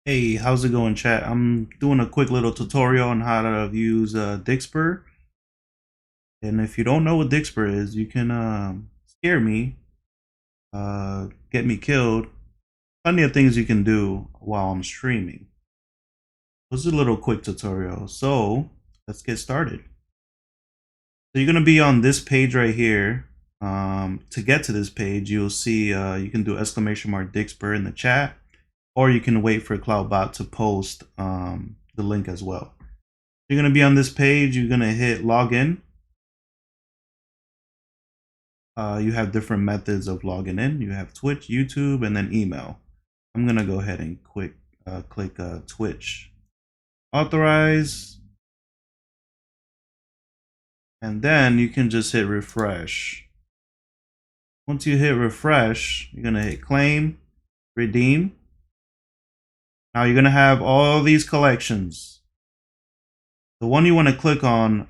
Hey, how's it going, chat? I'm doing a quick little tutorial on how to use Dixper. And if you don't know what Dixper is, you can scare me, get me killed. Plenty of things you can do while I'm streaming. This is a little quick tutorial. So let's get started. So you're gonna be on this page right here. To get to this page, you'll see you can do !Dixper in the chat, or you can wait for Cloudbot to post the link as well. You're going to be on this page. You're going to hit login. You have different methods of logging in. You have Twitch, YouTube, and then email. I'm going to go ahead and click Twitch. Authorize. And then you can just hit refresh. Once you hit refresh, you're going to hit claim, redeem. Now you're going to have all these collections. The one you want to click on,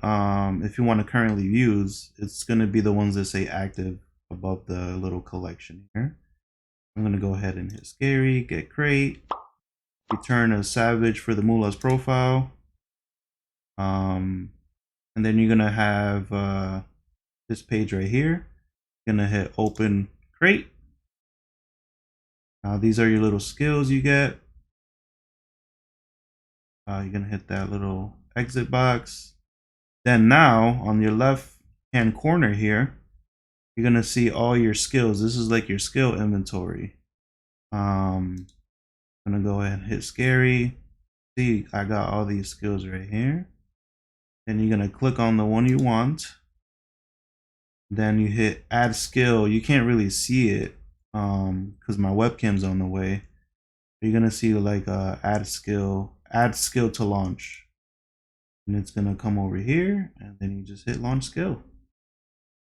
if you want to currently use, it's going to be the ones that say active above the little collection here. I'm going to go ahead and hit scary, get crate, return a savage for the Mullah's profile. And then you're going to have this page right here. You're going to hit open crate. Now these are your little skills you get. You're going to hit that little exit box. Then now on your left hand corner here, you're going to see all your skills. This is like your skill inventory. I'm going to go ahead and hit scary. See, I got all these skills right here. Then you're going to click on the one you want. Then you hit add skill. You can't really see it because my webcam's on the way. You're going to see like add skill to launch. And it's going to come over here, and then you just hit launch skill.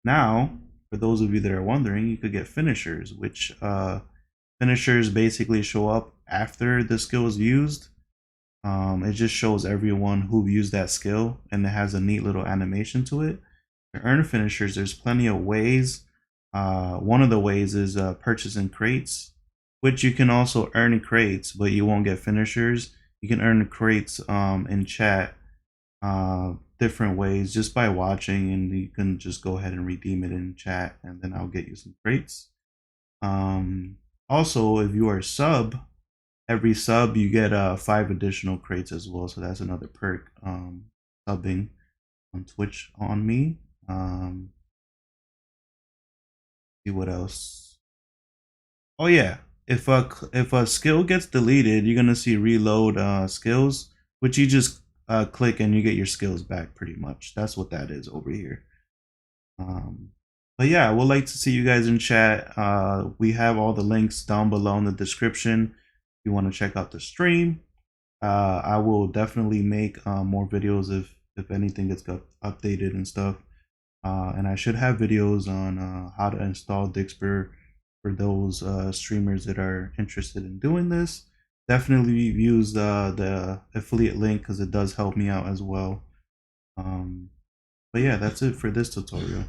Now, for those of you that are wondering, you could get finishers, which finishers basically show up after the skill is used. It just shows everyone who used that skill, and it has a neat little animation to it. To earn finishers, there's plenty of ways. One of the ways is purchasing crates, which you can also earn crates, but you won't get finishers. You can earn crates in chat different ways just by watching, and you can just go ahead and redeem it in chat, and then I'll get you some crates. Also, if you are sub, every sub you get 5 additional crates as well, so that's another perk. Subbing on Twitch on me. See what else. Oh yeah, if a skill gets deleted, you're gonna see reload skills, which you just click and you get your skills back. Pretty much that's what that is over here. But yeah, I would like to see you guys in chat. We have all the links down below in the description if you want to check out the stream. I will definitely make more videos if anything gets updated and stuff. And I should have videos on how to install Dixper for those streamers that are interested in doing this. Definitely use the affiliate link because it does help me out as well. But yeah, that's it for this tutorial.